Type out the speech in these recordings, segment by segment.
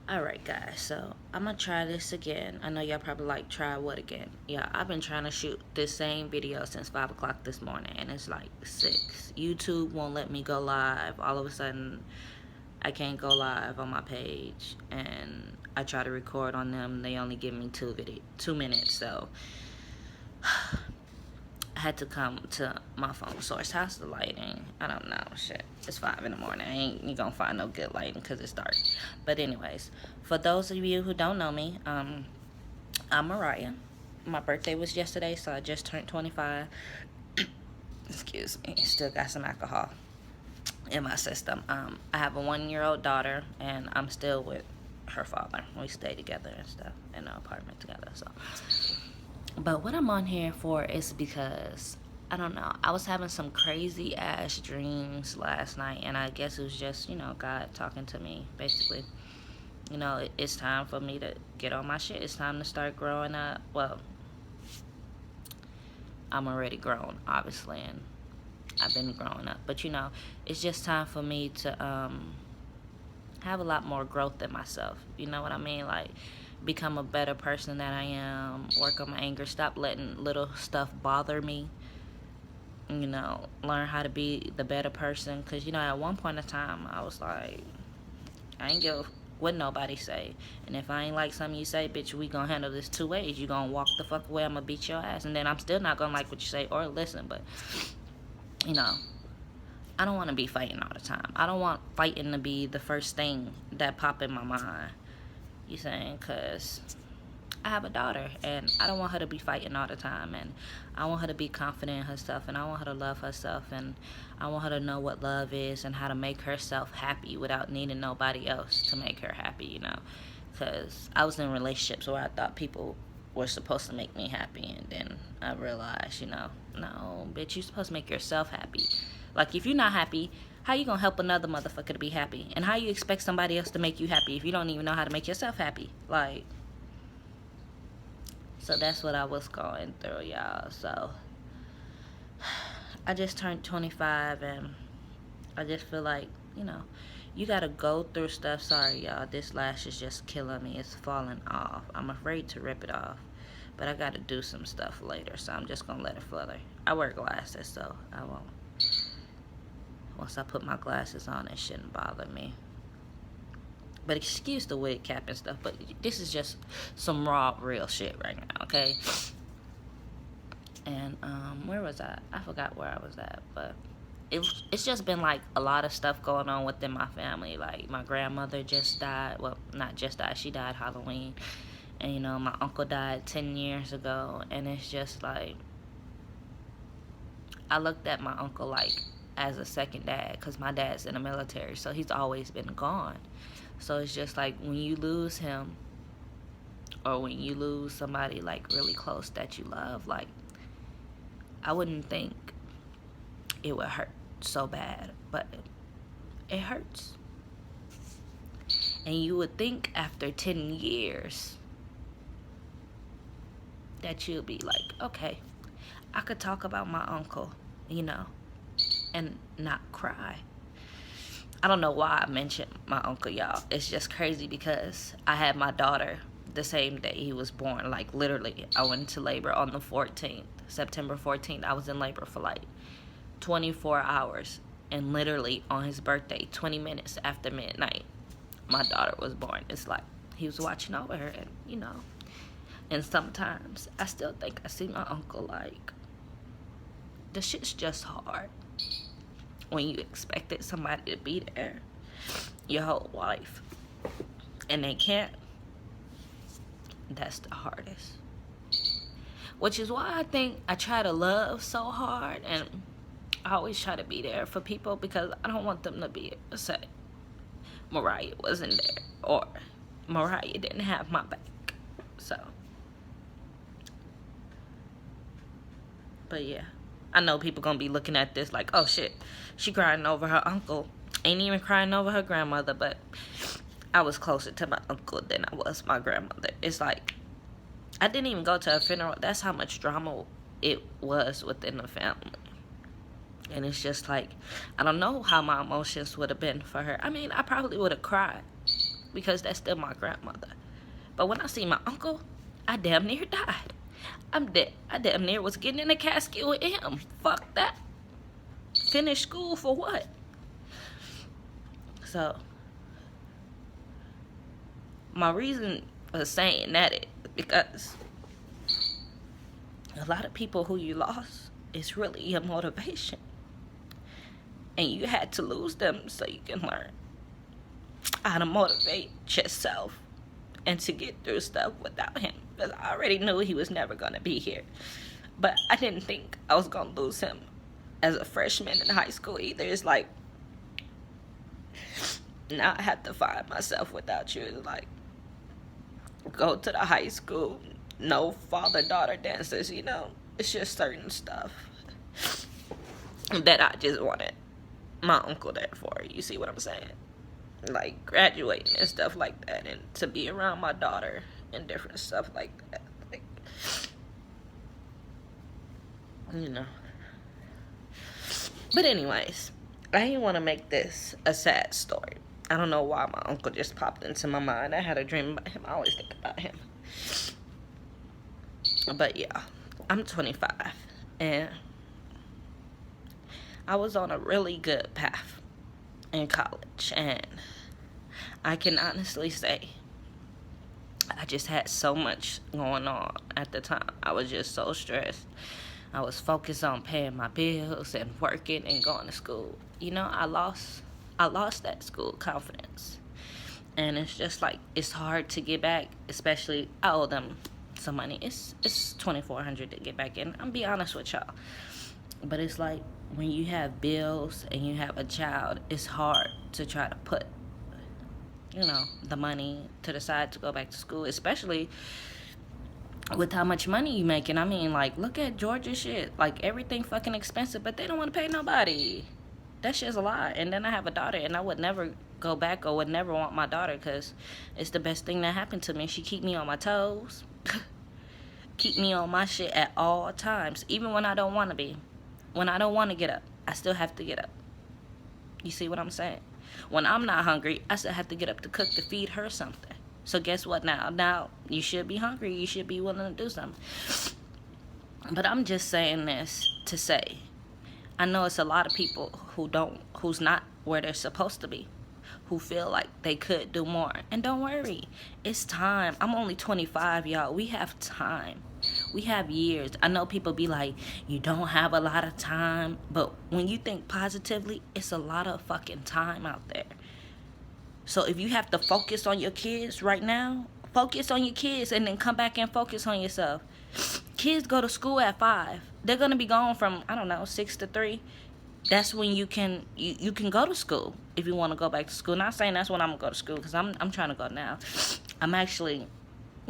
Alright guys, so I'm gonna try this again. I know y'all probably like, try what again? Yeah, I've been trying to shoot this same video since 5 o'clock this morning and it's like 6. YouTube won't let me go live. All of a sudden I can't go live on my page, and I try to record on them, they only give me 2 minutes. So I had to come to my phone source. How's the lighting? I don't know. Shit. It's 5 in the morning. I ain't you gonna find no good lighting because it's dark. But anyways, for those of you who don't know me, I'm Mariah. My birthday was yesterday, so I just turned 25. Excuse me. Still got some alcohol in my system. I have a 1-year-old daughter, and I'm still with her father. We stay together and stuff in an apartment together. So but what I'm on here for is because, I don't know, I was having some crazy ass dreams last night, and I guess it was just, God talking to me, basically. It's time for me to get on my shit. It's time to start growing up. Well, I'm already grown, obviously, and I've been growing up. But, it's just time for me to have a lot more growth in myself. You know what I mean? Like, become a better person than I am, work on my anger, stop letting little stuff bother me, learn how to be the better person. Because, at one point in time, I was like, I ain't give what nobody say. And if I ain't like something you say, bitch, we gonna handle this 2 ways. You gonna walk the fuck away, I'm gonna beat your ass. And then I'm still not gonna like what you say or listen. But, you know, I don't want to be fighting all the time. I don't want fighting to be the first thing that pop in my mind. You saying? Because I have a daughter, and I don't want her to be fighting all the time, and I want her to be confident in herself, and I want her to love herself, and I want her to know what love is and how to make herself happy without needing nobody else to make her happy, because I was in relationships where I thought people were supposed to make me happy, and then I realized, no, bitch, you're supposed to make yourself happy. Like, if you're not happy, how you gonna help another motherfucker to be happy? And how you expect somebody else to make you happy if you don't even know how to make yourself happy? Like, so that's what I was going through, y'all. So I just turned 25, and I just feel like, you gotta go through stuff. Sorry, y'all. This lash is just killing me. It's falling off. I'm afraid to rip it off. But I gotta do some stuff later, so I'm just gonna let it flutter. I wear glasses, so I won't. Once I put my glasses on, it shouldn't bother me. But excuse the wig cap and stuff, but this is just some raw, real shit right now, okay? And where was I forgot where I was at, but it's just been like a lot of stuff going on within my family. Like, my grandmother just died. Well, not just died, she died Halloween. And my uncle died 10 years ago, and it's just like, I looked at my uncle like as a second dad, because my dad's in the military, so he's always been gone. So it's just like, when you lose him, or when you lose somebody like really close that you love, like, I wouldn't think it would hurt so bad, but it hurts. And you would think after 10 years that you'll be like, okay, I could talk about my uncle, and not cry. I don't know why I mentioned my uncle, y'all. It's just crazy because I had my daughter the same day he was born. Like, literally, I went into labor on the 14th, September 14th. I was in labor for like 24 hours. And literally on his birthday, 20 minutes after midnight, my daughter was born. It's like he was watching over her, and and sometimes I still think I see my uncle like, the shit's just hard when you expected somebody to be there your whole life and they can't. That's the hardest. Which is why I think I try to love so hard, and I always try to be there for people, because I don't want them to be able to say Mariah wasn't there, or Mariah didn't have my back. So, but yeah, I know people gonna be looking at this like, oh shit, she crying over her uncle, ain't even crying over her grandmother. But I was closer to my uncle than I was my grandmother. It's like, I didn't even go to her funeral. That's how much drama it was within the family. And it's just like, I don't know how my emotions would have been for her. I mean, I probably would have cried, because that's still my grandmother. But when I see my uncle, I damn near died. I'm dead. I damn near was getting in a casket with him. Fuck that. Finish school for what? So, my reason for saying that is because a lot of people who you lost is really your motivation. And you had to lose them so you can learn how to motivate yourself and to get through stuff without him. Because I already knew he was never going to be here. But I didn't think I was going to lose him as a freshman in high school either. It's like, now I have to find myself without you. It's like, go to the high school, no father-daughter dances, you know. It's just certain stuff that I just wanted my uncle there for. You see what I'm saying? Like graduating and stuff like that, and to be around my daughter and different stuff like that. Like, you know. But anyways, I didn't want to make this a sad story. I don't know why my uncle just popped into my mind. I had a dream about him. I always think about him. But yeah, I'm 25 and I was on a really good path in college, and I can honestly say I just had so much going on at the time. I was just so stressed. I was focused on paying my bills and working and going to school. You know, I lost that school confidence. And it's just like, it's hard to get back, especially I owe them some money. It's $2,400 to get back in. I'm be honest with y'all. But it's like, when you have bills and you have a child, it's hard to try to put, you know, the money to the side to go back to school, especially with how much money you making. I mean, like, look at Georgia shit. Like, everything fucking expensive, but they don't want to pay nobody. That shit's a lot. And then I have a daughter, and I would never go back or would never want my daughter, because it's the best thing that happened to me. She keep me on my toes. Keep me on my shit at all times, even when I don't want to be. When I don't want to get up, I still have to get up. You see what I'm saying? When I'm not hungry, I still have to get up to cook to feed her something. So guess what now? Now, you should be hungry. You should be willing to do something. But I'm just saying this to say, I know it's a lot of people who's not where they're supposed to be, who feel like they could do more. And don't worry, it's time. I'm only 25, y'all. We have time. We have years. I know people be like, you don't have a lot of time. But when you think positively, it's a lot of fucking time out there. So if you have to focus on your kids right now, focus on your kids and then come back and focus on yourself. Kids go to school at 5. They're going to be gone from, I don't know, 6 to 3. That's when you can go to school if you want to go back to school. Not saying that's when I'm going to go to school, because I'm trying to go now. I'm actually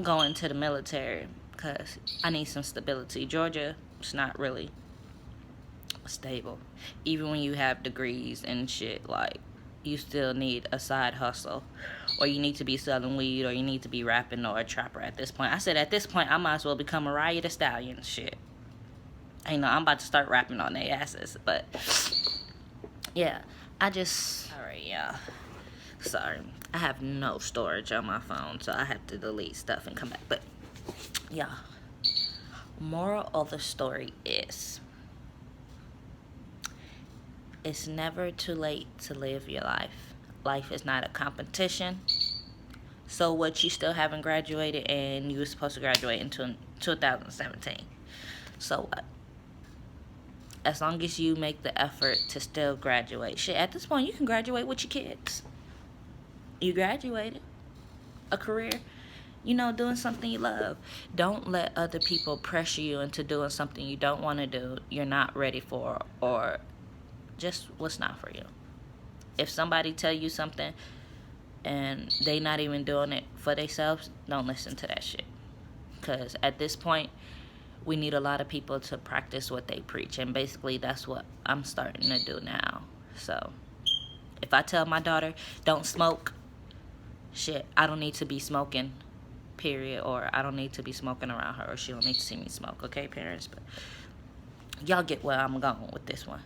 going to the military because I need some stability. Georgia, it's not really stable. Even when you have degrees and shit, like, you still need a side hustle, or you need to be selling weed, or you need to be rapping or a trapper at this point. I said at this point, I might as well become Mariah the Stallion shit. I know I'm about to start rapping on their asses, but yeah, alright, yeah. Sorry, I have no storage on my phone, so I have to delete stuff and come back. But yeah, moral of the story is, it's never too late to live your life. Life is not a competition. So what, you still haven't graduated, and you were supposed to graduate in 2017. So what? As long as you make the effort to still graduate. Shit, at this point, you can graduate with your kids. You graduated. A career. You know, doing something you love. Don't let other people pressure you into doing something you don't want to do, you're not ready for, or just what's not for you. If somebody tell you something and they not even doing it for themselves, don't listen to that shit. Because at this point, we need a lot of people to practice what they preach. And basically, that's what I'm starting to do now. So, if I tell my daughter, don't smoke, shit, I don't need to be smoking, period. Or I don't need to be smoking around her, or she don't need to see me smoke, okay, parents? But y'all get where I'm going with this one.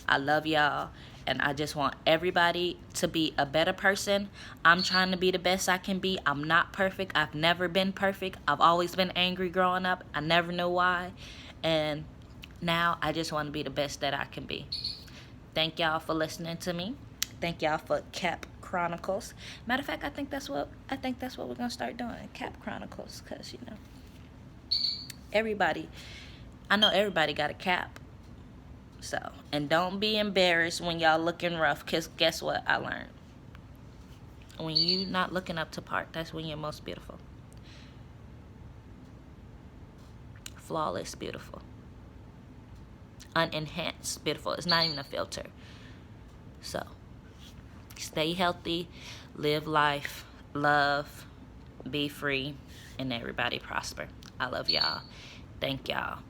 I love y'all, And I just want everybody to be a better person. I'm trying to be the best I can be. I'm not perfect. I've never been perfect. I've always been angry growing up. I never knew why. And now I just want to be the best that I can be. Thank y'all for listening to me. Thank y'all for Cap Chronicles. Matter of fact, I think that's what we're gonna start doing. Cap Chronicles, cause I know everybody got a cap. So, and don't be embarrassed when y'all looking rough, cause guess what I learned? When you not looking up to par, that's when you're most beautiful. Flawless beautiful. Unenhanced beautiful. It's not even a filter. So, stay healthy, live life, love, be free, and everybody prosper. I love y'all. Thank y'all.